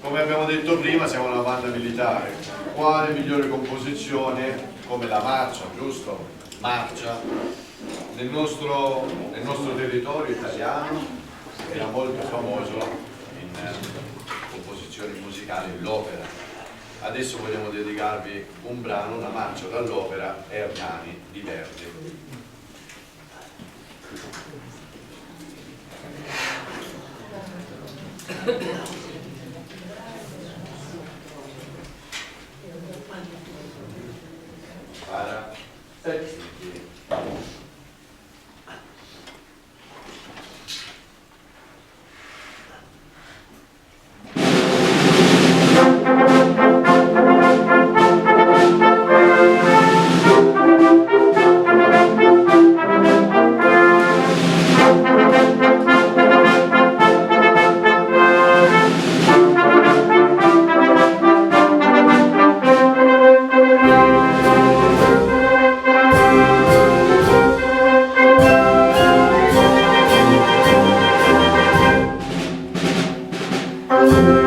Come abbiamo detto prima, siamo una banda militare. Quale migliore composizione come la marcia, giusto? Marcia. Nel nostro territorio italiano era molto famoso in composizioni musicali l'opera. Adesso vogliamo dedicarvi un brano, una marcia dall'opera Hernani di Verdi. Para Thank